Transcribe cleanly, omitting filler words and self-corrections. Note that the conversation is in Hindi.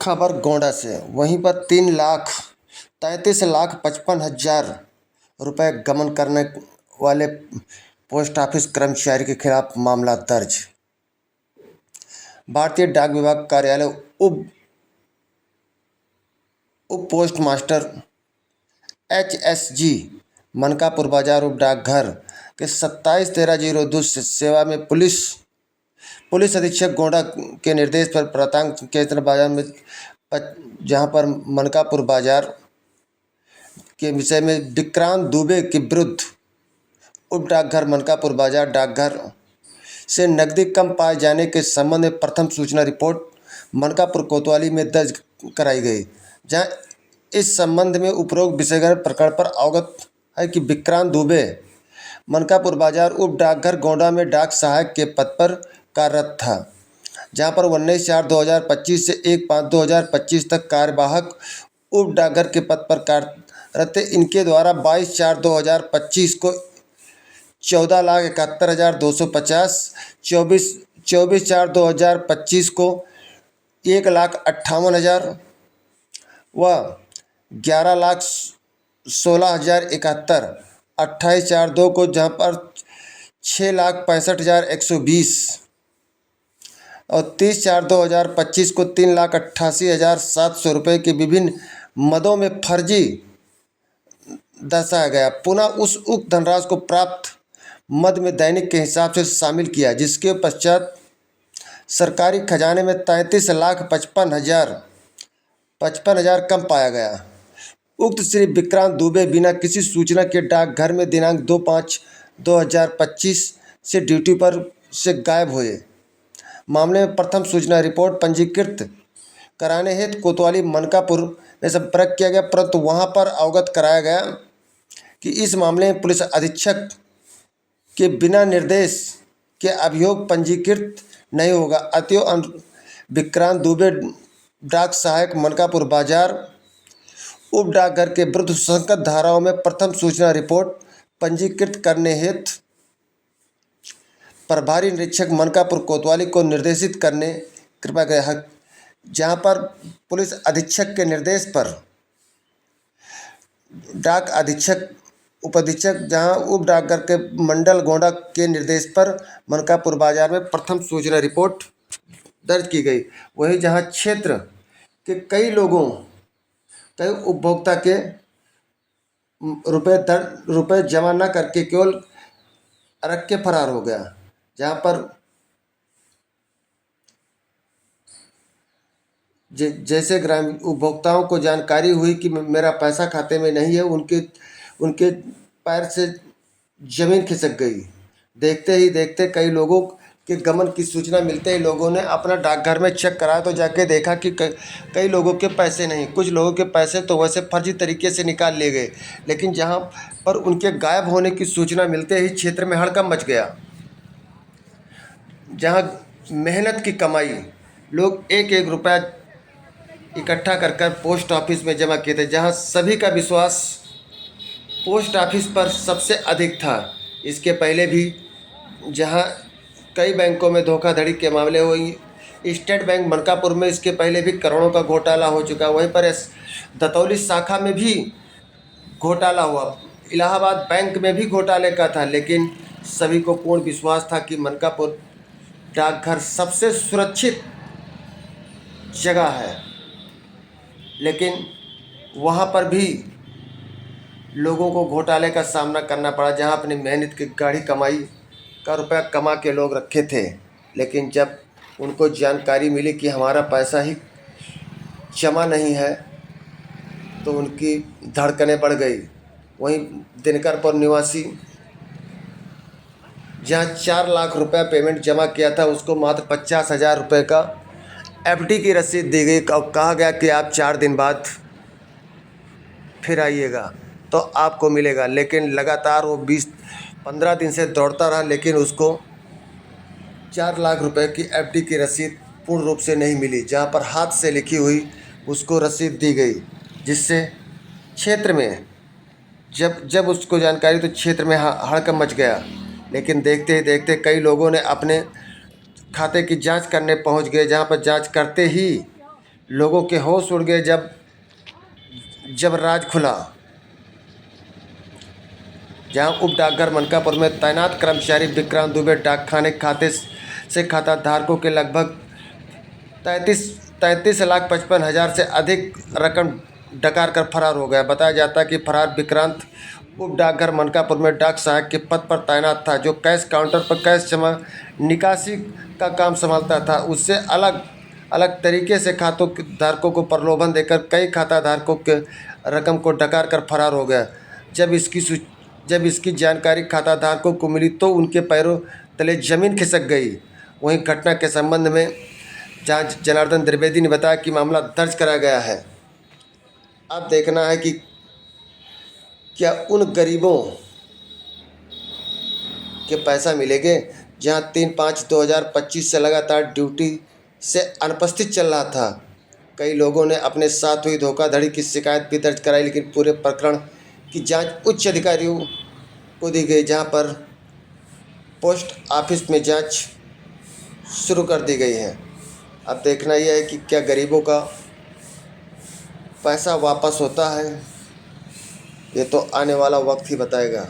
खबर गोंडा से। वहीं पर 3,33,55,000 रुपये गबन करने वाले पोस्ट ऑफिस कर्मचारी के खिलाफ मामला दर्ज। भारतीय डाक विभाग कार्यालय उप पोस्ट मास्टर HSG मनकापुर बाजार उप डाकघर के 27/13/02 सेवा में पुलिस अधीक्षक गोंडा के निर्देश पर प्रांतांग केंद्र बाजार में जहां पर मनकापुर बाजार के विषय में विक्रांत दुबे के विरुद्ध उप डाकघर मनकापुर बाजार डाकघर से नकदी कम पाए जाने के संबंध में प्रथम सूचना रिपोर्ट मनकापुर कोतवाली में दर्ज कराई गई, जहां इस संबंध में उपरोक्त विषयगत प्रकरण पर अवगत है कि विक्रांत दुबे मनकापुर बाजार उप डाकघर गोंडा में डाक सहायक के पद पर कार्यरत था, जहां पर 19/4/2025 से 1/5/2025 तक कार्यवाहक उप डाकघर के पद पर कार्यरत थे। इनके द्वारा 22/4/2025 को 14,71,250, 24/4/2025 को 1,58,000 व 11,16,071, 28/4/2 को जहां पर 6,65,120 और 30/4/2025 को 3,88,700 रुपये के विभिन्न मदों में फर्जी दर्शाया गया। पुनः उस उक्त धनराशि को प्राप्त मद में दैनिक के हिसाब से शामिल किया, जिसके पश्चात सरकारी खजाने में 33,55,000 कम पाया गया। उक्त श्री विक्रांत दुबे बिना किसी सूचना के डाकघर में दिनांक 2/5/2025 से ड्यूटी पर से गायब हुए। मामले में प्रथम सूचना रिपोर्ट पंजीकृत कराने हेतु कोतवाली मनकापुर में संपर्क किया गया, परंतु वहां पर अवगत कराया गया कि इस मामले में पुलिस अधीक्षक के बिना निर्देश के अभियोग पंजीकृत नहीं होगा। अतएव विक्रांत दुबे डाक सहायक मनकापुर बाजार उप डाकघर के विरुद्ध संगत धाराओं में प्रथम सूचना रिपोर्ट पंजीकृत करने हेतु प्रभारी निरीक्षक मनकापुर कोतवाली को निर्देशित करने कृपया गया, जहां पर पुलिस अधीक्षक के निर्देश पर डाक अधीक्षक उपाधीक्षक जहां उप डाकघर के मंडल गोंडा के निर्देश पर मनकापुर बाजार में प्रथम सूचना रिपोर्ट दर्ज की गई। वहीं जहां क्षेत्र के कई उपभोक्ता के रुपए जमा न करके केवल रख के फरार हो गया, जहां पर जैसे ग्रामीण उपभोक्ताओं को जानकारी हुई कि मेरा पैसा खाते में नहीं है, उनके पैर से जमीन खिसक गई। देखते ही देखते कई लोगों के गमन की सूचना मिलते ही लोगों ने अपना डाकघर में चेक कराया तो जाके देखा कि कई लोगों के पैसे नहीं, कुछ लोगों के पैसे तो वैसे फर्जी तरीके से निकाल लिए गए, लेकिन जहां पर उनके गायब होने की सूचना मिलते ही क्षेत्र में हड़कंप मच गया। जहां मेहनत की कमाई लोग एक एक रुपया इकट्ठा कर पोस्ट ऑफिस में जमा किए थे, जहां सभी का विश्वास पोस्ट ऑफिस पर सबसे अधिक था। इसके पहले भी जहां कई बैंकों में धोखाधड़ी के मामले हुए, स्टेट बैंक मनकापुर में इसके पहले भी करोड़ों का घोटाला हो चुका। वहीं पर दतौली शाखा में भी घोटाला हुआ, इलाहाबाद बैंक में भी घोटाले का था, लेकिन सभी को पूर्ण विश्वास था कि मनकापुर डाकघर सबसे सुरक्षित जगह है, लेकिन वहाँ पर भी लोगों को घोटाले का सामना करना पड़ा। जहाँ अपनी मेहनत की गाढ़ी कमाई का रुपया कमा के लोग रखे थे, लेकिन जब उनको जानकारी मिली कि हमारा पैसा ही जमा नहीं है तो उनकी धड़कनें बढ़ गई। वहीं दिनकरपुर निवासी जहाँ 4 लाख रुपया पेमेंट जमा किया था, उसको मात्र 50,000 रुपये का FD की रसीद दी गई और कहा गया कि आप 4 दिन बाद फिर आइएगा तो आपको मिलेगा। लेकिन लगातार वो 15 दिन से दौड़ता रहा, लेकिन उसको 4 लाख रुपए की FD की रसीद पूर्ण रूप से नहीं मिली, जहां पर हाथ से लिखी हुई उसको रसीद दी गई, जिससे क्षेत्र में जब उसको जानकारी तो क्षेत्र में हड़कंप मच गया। लेकिन देखते ही देखते कई लोगों ने अपने खाते की जांच करने पहुंच गए, जहां पर जांच करते ही लोगों के होश उड़ गए जब जब राज खुला, जहां उप डाकघर मनकापुर में तैनात कर्मचारी विक्रांत दुबे डाकखाने खाते से खाता धारकों के लगभग 33,55,000 से अधिक रकम डकार कर फरार हो गया। बताया जाता है कि फरार विक्रांत उप डाकघर मनकापुर में डाक सहायक के पद पर तैनात था, जो कैश काउंटर पर कैश जमा निकासी का काम संभालता था। उससे अलग अलग तरीके से खातों धारकों को प्रलोभन देकर कई खाता धारकों के रकम को डकार कर फरार हो गया। जब इसकी जानकारी खाता धारकों को मिली तो उनके पैरों तले जमीन खिसक गई। वहीं घटना के संबंध में जांच जनार्दन द्विवेदी ने बताया कि मामला दर्ज कराया गया है। अब देखना है कि क्या उन गरीबों के पैसा मिलेंगे जहां 3/5/2025 से लगातार ड्यूटी से अनुपस्थित चल रहा था। कई लोगों ने अपने साथ हुई धोखाधड़ी की शिकायत भी दर्ज कराई, लेकिन पूरे प्रकरण की जांच उच्च अधिकारियों को दी गई, जहां पर पोस्ट ऑफिस में जांच शुरू कर दी गई है। अब देखना यह है कि क्या गरीबों का पैसा वापस होता है, ये तो आने वाला वक्त ही बताएगा।